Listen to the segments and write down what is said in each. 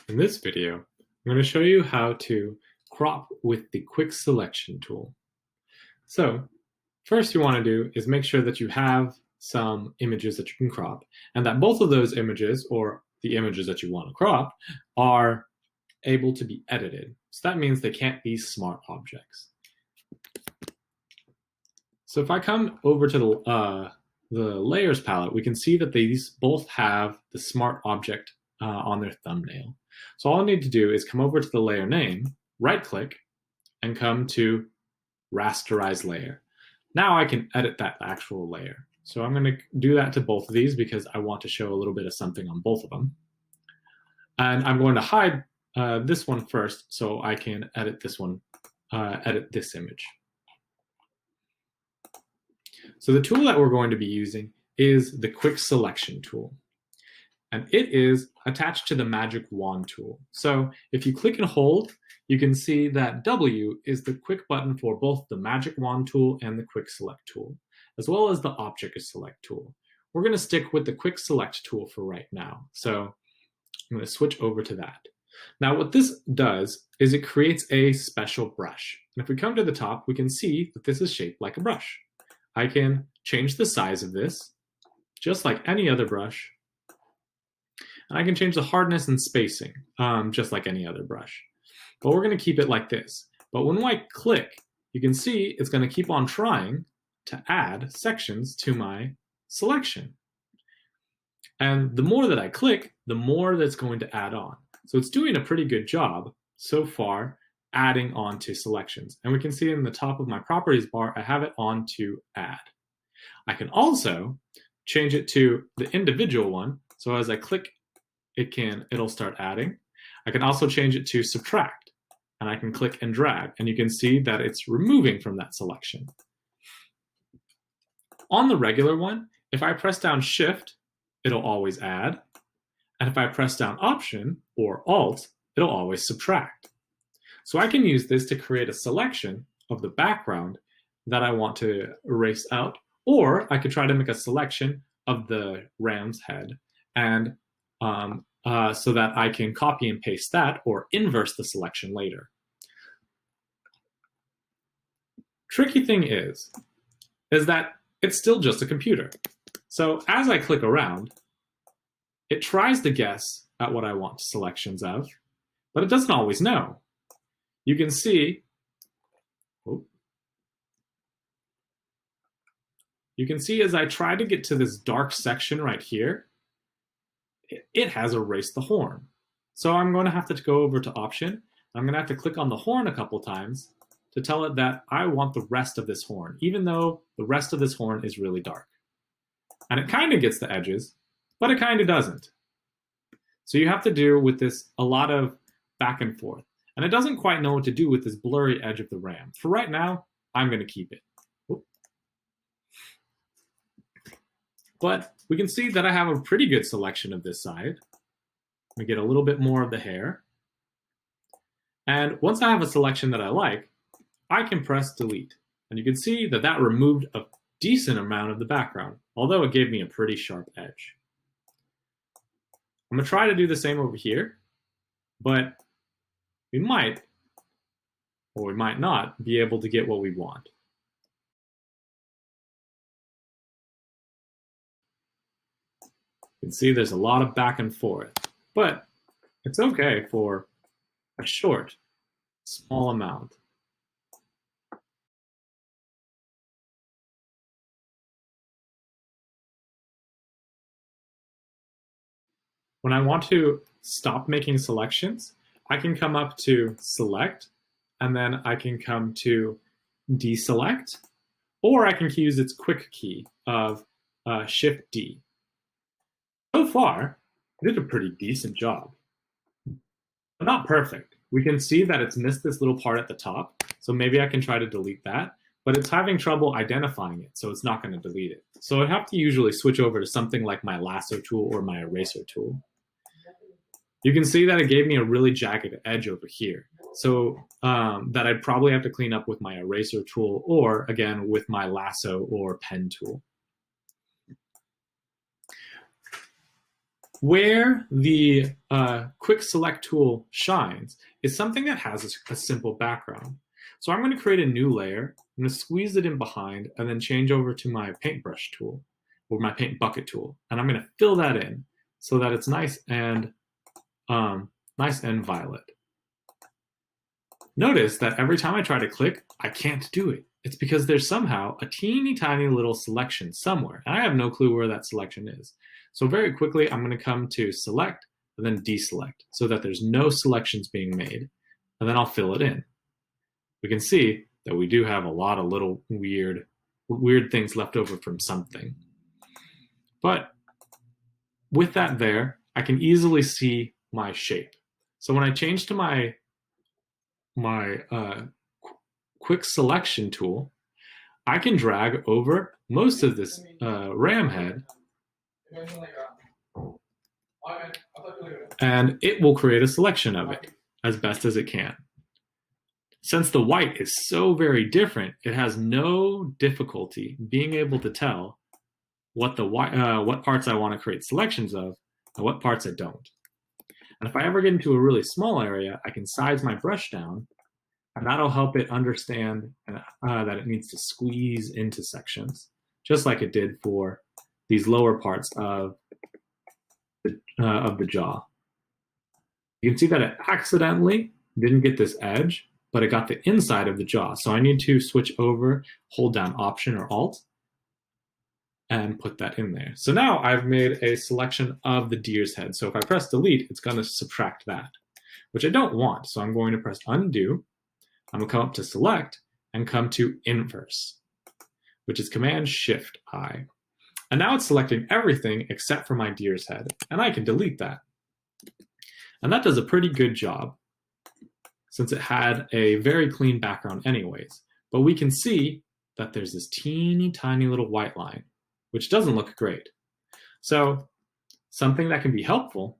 In this video, I'm going to show you how to crop with the quick selection tool. So first you want to do is make sure that you have some images that you can crop and that both of those images, or the images that you want to crop, are able to be edited. So that means they can't be smart objects. So if I come over to the layers palette, we can see that these both have the smart object on their thumbnail. So all I need to do is come over to the layer name, right click, and come to rasterize layer. Now I can edit that actual layer. So I'm going to do that to both of these because I want to show a little bit of something on both of them. And I'm going to hide this one first so I can edit this one, edit this image. So the tool that we're going to be using is the quick selection tool. And it is attached to the magic wand tool. So if you click and hold, you can see that W is the quick button for both the magic wand tool and the quick select tool, as well as the object select tool. We're going to stick with the quick select tool for right now. So I'm going to switch over to that. Now what this does is it creates a special brush. And if we come to the top, we can see that this is shaped like a brush. I can change the size of this, just like any other brush. And I can change the hardness and spacing, just like any other brush. But we're going to keep it like this. But when I click, you can see it's going to keep on trying to add sections to my selection. And the more that I click, the more that's going to add on. So it's doing a pretty good job so far adding on to selections. And we can see in the top of my properties bar, I have it on to add. I can also change it to the individual one. So as I click, it'll start adding. I can also change it to subtract, and I can click and drag, and you can see that it's removing from that selection. On the regular one, if I press down Shift, it'll always add. And if I press down Option or Alt, it'll always subtract. So I can use this to create a selection of the background that I want to erase out, or I could try to make a selection of the ram's head and so that I can copy and paste that or inverse the selection later. Tricky thing is that it's still just a computer. So as I click around, it tries to guess at what I want selections of, but it doesn't always know. You can see, as I try to get to this dark section right here, it has erased the horn. So I'm going to have to go over to Option. I'm going to have to click on the horn a couple times to tell it that I want the rest of this horn, even though the rest of this horn is really dark. And it kind of gets the edges, but it kind of doesn't. So you have to do with this a lot of back and forth. And it doesn't quite know what to do with this blurry edge of the RAM. For right now, I'm going to keep it. But we can see that I have a pretty good selection of this side. We get a little bit more of the hair. And once I have a selection that I like, I can press delete. And you can see that that removed a decent amount of the background, although it gave me a pretty sharp edge. I'm going to try to do the same over here, but we might, or we might not, be able to get what we want. You can see there's a lot of back and forth, but it's okay for a short, small amount. When I want to stop making selections, I can come up to Select, and then I can come to Deselect, or I can use its quick key of Shift D. So far, I did a pretty decent job. But not perfect. We can see that it's missed this little part at the top, so maybe I can try to delete that, but it's having trouble identifying it, so it's not going to delete it. So I have to usually switch over to something like my lasso tool or my eraser tool. You can see that it gave me a really jagged edge over here, so that I'd probably have to clean up with my eraser tool or, again, with my lasso or pen tool. Where the quick select tool shines is something that has a simple background. So I'm going to create a new layer. I'm going to squeeze it in behind and then change over to my paintbrush tool or my paint bucket tool. And I'm going to fill that in so that it's nice and violet. Notice that every time I try to click, I can't do it. It's because there's somehow a teeny tiny little selection somewhere. And I have no clue where that selection is. So very quickly, I'm going to come to select and then deselect so that there's no selections being made. And then I'll fill it in. We can see that we do have a lot of little weird things left over from something. But with that there, I can easily see my shape. So when I change to my quick selection tool, I can drag over most of this ram head and it will create a selection of it as best as it can. Since the white is so very different, it has no difficulty being able to tell what parts I want to create selections of and what parts I don't. And if I ever get into a really small area, I can size my brush down, and that'll help it understand that it needs to squeeze into sections, just like it did for these lower parts of the jaw. You can see that it accidentally didn't get this edge, but it got the inside of the jaw. So I need to switch over, hold down Option or Alt, and put that in there. So now I've made a selection of the deer's head. So if I press delete, it's going to subtract that, which I don't want. So I'm going to press undo. I'm going to come up to select and come to inverse, which is Command-Shift-I. And now it's selecting everything except for my deer's head. And I can delete that. And that does a pretty good job since it had a very clean background anyways. But we can see that there's this teeny tiny little white line, which doesn't look great. So something that can be helpful,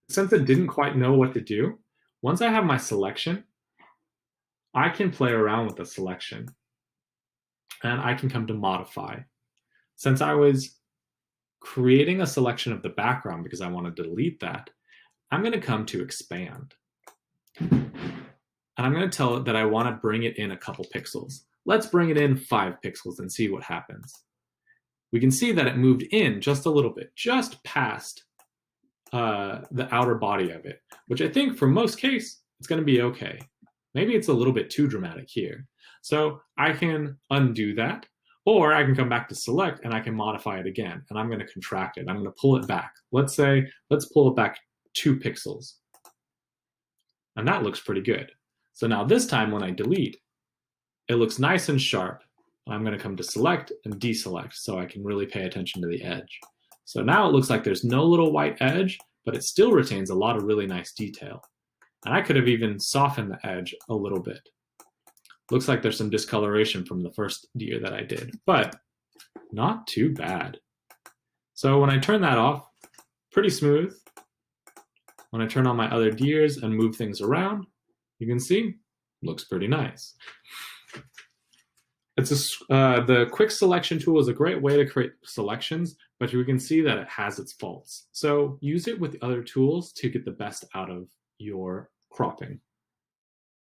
since it didn't quite know what to do, once I have my selection, I can play around with the selection and I can come to modify. Since I was creating a selection of the background because I want to delete that, I'm going to come to expand. And I'm going to tell it that I want to bring it in a couple pixels. Let's bring it in 5 pixels and see what happens. We can see that it moved in just a little bit, just past the outer body of it, which I think for most cases, it's going to be okay. Maybe it's a little bit too dramatic here. So I can undo that, or I can come back to select and I can modify it again. And I'm going to contract it. I'm going to pull it back. Let's pull it back 2 pixels. And that looks pretty good. So now this time when I delete, it looks nice and sharp. I'm going to come to select and deselect so I can really pay attention to the edge. So now it looks like there's no little white edge, but it still retains a lot of really nice detail. And I could have even softened the edge a little bit. Looks like there's some discoloration from the first deer that I did, but not too bad. So when I turn that off, pretty smooth. When I turn on my other deers and move things around, you can see, looks pretty nice. The quick selection tool is a great way to create selections, but you can see that it has its faults. So use it with other tools to get the best out of your cropping.